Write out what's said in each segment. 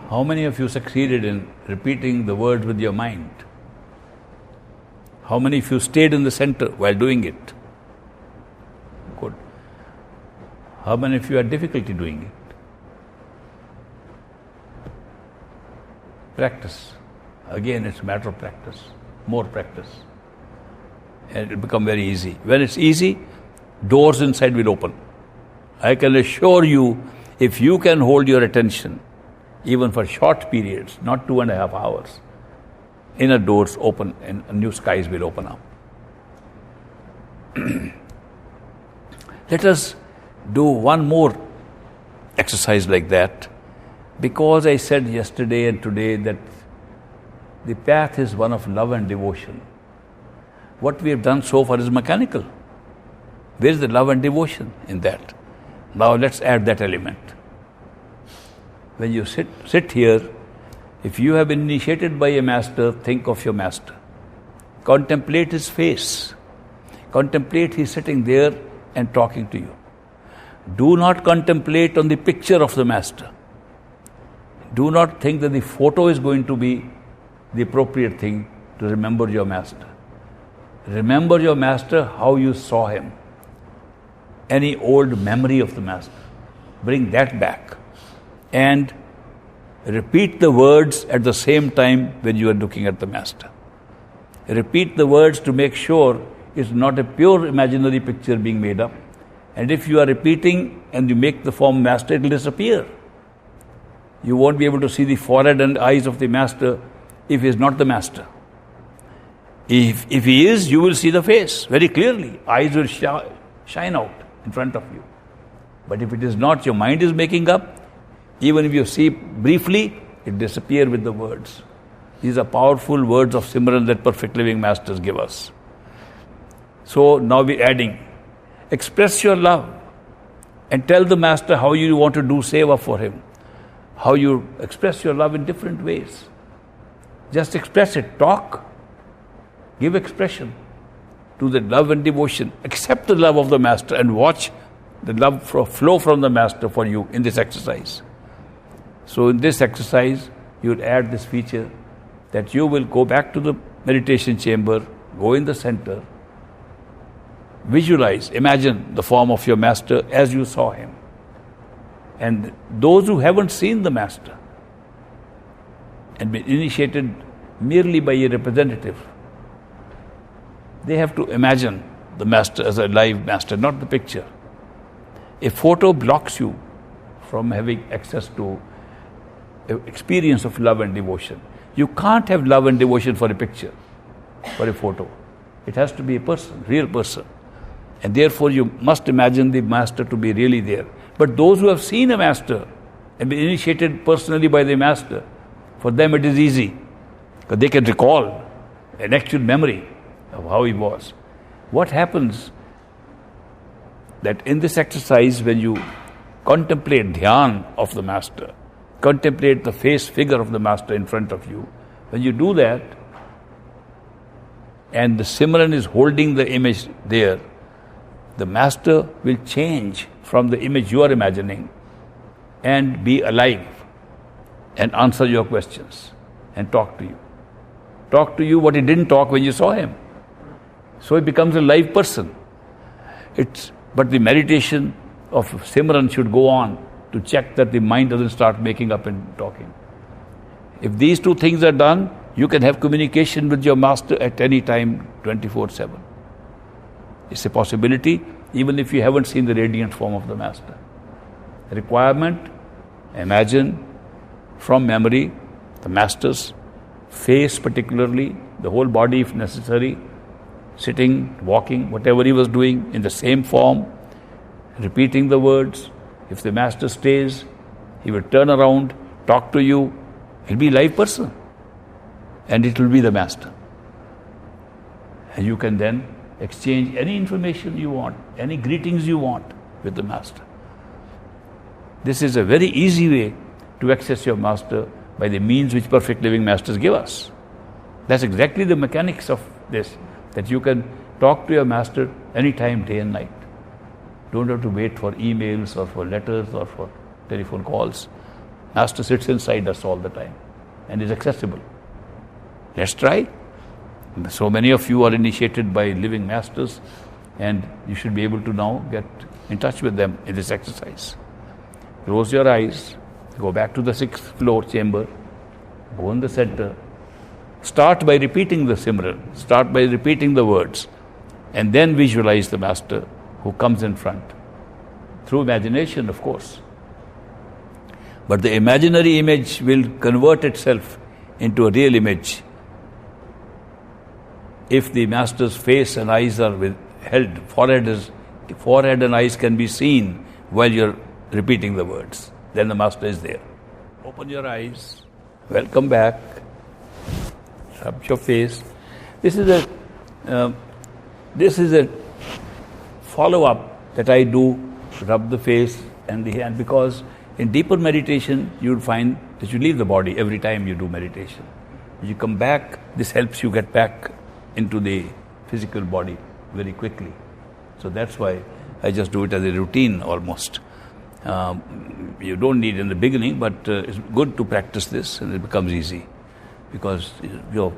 How many of you succeeded in repeating the words with your mind? How many of you stayed in the center while doing it? Good. How many of you had difficulty doing it? Practice. Again, it's a matter of practice. More practice. And it will become very easy. When it's easy, doors inside will open. I can assure you, if you can hold your attention, even for short periods, not 2.5 hours, inner doors open and new skies will open up. Let us do one more exercise like that, because I said yesterday and today that the path is one of love and devotion. What we have done so far is mechanical. Where is the love and devotion in that? Now let's add that element. When you sit here, if you have been initiated by a master, think of your master. Contemplate his face. Contemplate he sitting there and talking to you. Do not contemplate on the picture of the master. Do not think that the photo is going to be the appropriate thing to remember your master. Remember your master how you saw him. Any old memory of the master. Bring that back. And repeat the words at the same time when you are looking at the master. Repeat the words to make sure it's not a pure imaginary picture being made up. And if you are repeating and you make the form master, it will disappear. You won't be able to see the forehead and eyes of the master if he is not the master. If he is, you will see the face very clearly. Eyes will shine out in front of you. But if it is not, your mind is making up. Even if you see briefly, it disappears with the words. These are powerful words of Simran that perfect living masters give us. So now we're adding. Express your love and tell the master how you want to do seva for him. How you express your love in different ways. Just express it. Talk. Give expression to the love and devotion. Accept the love of the master and watch the love flow from the master for you in this exercise. So in this exercise, you would add this feature that you will go back to the meditation chamber, go in the center, visualize, imagine the form of your master as you saw him. And those who haven't seen the master and been initiated merely by a representative, they have to imagine the master as a live master, not the picture. A photo blocks you from having access to experience of love and devotion. You can't have love and devotion for a picture, for a photo. It has to be a person, real person. And therefore you must imagine the master to be really there. But those who have seen a master and been initiated personally by the master, for them it is easy, because they can recall an actual memory of how he was. What happens that in this exercise, when you contemplate dhyan of the master, contemplate the face figure of the master in front of you, when you do that, and the Simran is holding the image there, the master will change from the image you are imagining and be alive and answer your questions and talk to you. Talk to you what he didn't talk when you saw him. So he becomes a live person. But the meditation of Simran should go on to check that the mind doesn't start making up and talking. If these two things are done, you can have communication with your master at any time, 24/7. It's a possibility, even if you haven't seen the radiant form of the master. Requirement, imagine from memory the master's face particularly, the whole body if necessary, sitting, walking, whatever he was doing in the same form, repeating the words. If the master stays, he will turn around, talk to you. He'll be a live person. And it will be the master. And you can then exchange any information you want, any greetings you want with the master. This is a very easy way to access your master by the means which perfect living masters give us. That's exactly the mechanics of this, that you can talk to your master anytime, day and night. Don't have to wait for emails or for letters or for telephone calls. Master sits inside us all the time and is accessible. Let's try. So many of you are initiated by living masters, and you should be able to now get in touch with them in this exercise. Close your eyes, go back to the 6th floor chamber, go in the center, start by repeating the Simran, start by repeating the words, and then visualize the Master who comes in front. Through imagination, of course. But the imaginary image will convert itself into a real image if the Master's face and eyes are held. Forehead and eyes can be seen while you're repeating the words. Then the Master is there. Open your eyes. Welcome back. Rub your face. This is a follow-up that I do. Rub the face and the hand, because in deeper meditation you'll find that you leave the body every time you do meditation. When you come back, this helps you get back into the physical body very quickly. So that's why I just do it as a routine almost. You don't need in the beginning, but it's good to practice this, and it becomes easy, because your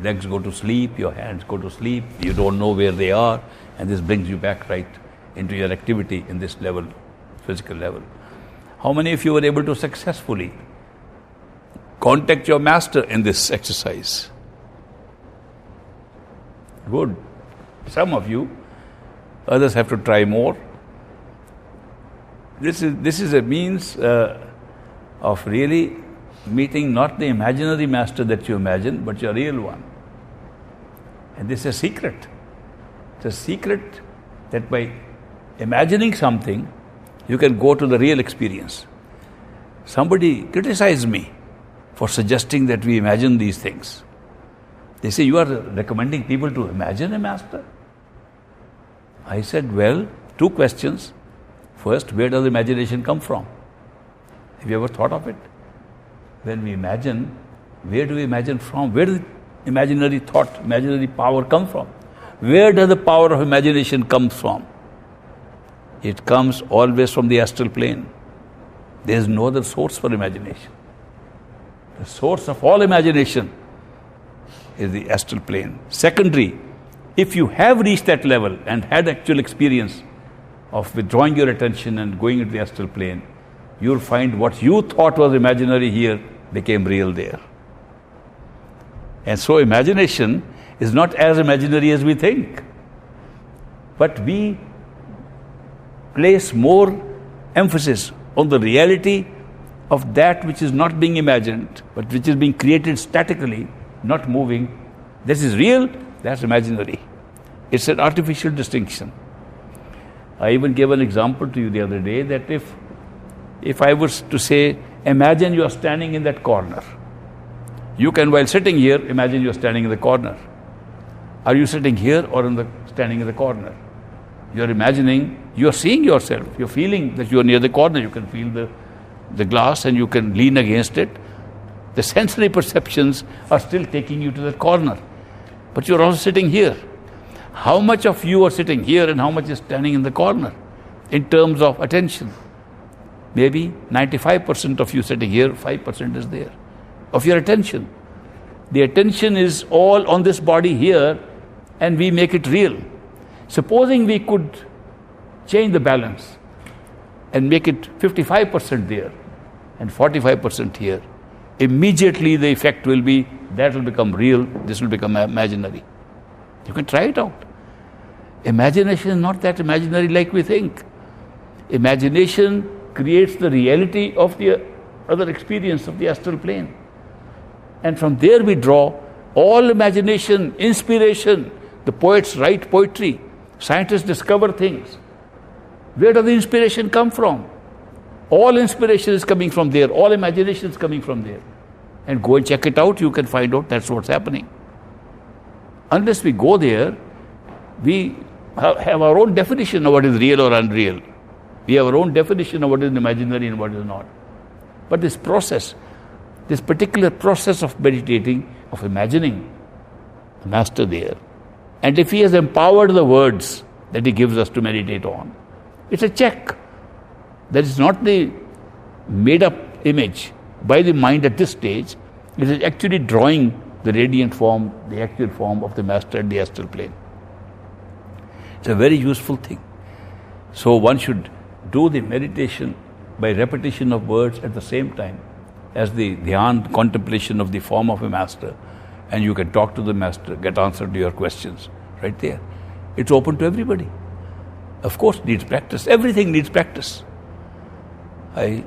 legs go to sleep, your hands go to sleep, you don't know where they are, and this brings you back right into your activity in this level, physical level. How many of you were able to successfully contact your Master in this exercise? Good. Some of you, others have to try more. This is a means of really meeting not the imaginary Master that you imagine, but your real one. And this is a secret. It's a secret that by imagining something, you can go to the real experience. Somebody criticized me for suggesting that we imagine these things. They say, you are recommending people to imagine a Master? I said, well, 2 questions. First, where does imagination come from? Have you ever thought of it? When we imagine, where do we imagine from? Where does imaginary thought, imaginary power come from? Where does the power of imagination come from? It comes always from the astral plane. There is no other source for imagination. The source of all imagination is the astral plane. Secondary, if you have reached that level and had actual experience of withdrawing your attention and going into the astral plane, you'll find what you thought was imaginary here became real there. And so imagination is not as imaginary as we think. But we place more emphasis on the reality of that which is not being imagined, but which is being created statically, not moving. This is real, that's imaginary. It's an artificial distinction. I even gave an example to you the other day that if I was to say, imagine you are standing in that corner. You can, while sitting here, imagine you are standing in the corner. Are you sitting here or standing in the corner? You are imagining, you are seeing yourself. You are feeling that you are near the corner. You can feel the glass and you can lean against it. The sensory perceptions are still taking you to the corner. But you are also sitting here. How much of you are sitting here and how much is standing in the corner in terms of attention? Maybe 95% of you sitting here, 5% is there of your attention. The attention is all on this body here, and we make it real. Supposing we could change the balance and make it 55% there and 45% here, immediately the effect will be that will become real, this will become imaginary. You can try it out. Imagination is not that imaginary like we think. Imagination creates the reality of the other experience of the astral plane. And from there we draw all imagination, inspiration. The poets write poetry. Scientists discover things. Where does the inspiration come from? All inspiration is coming from there. All imagination is coming from there. And go and check it out. You can find out that's what's happening. Unless we go there, we have our own definition of what is real or unreal. We have our own definition of what is imaginary and what is not. But this process, this particular process of meditating, of imagining the Master there, and if he has empowered the words that he gives us to meditate on, it's a check. That is not the made up image by the mind at this stage, it is actually drawing the radiant form, the actual form of the Master at the astral plane. It's a very useful thing. So one should do the meditation by repetition of words at the same time as the dhyan, contemplation of the form of a Master, and you can talk to the Master, get answer to your questions right there. It's open to everybody. Of course, needs practice. Everything needs practice. I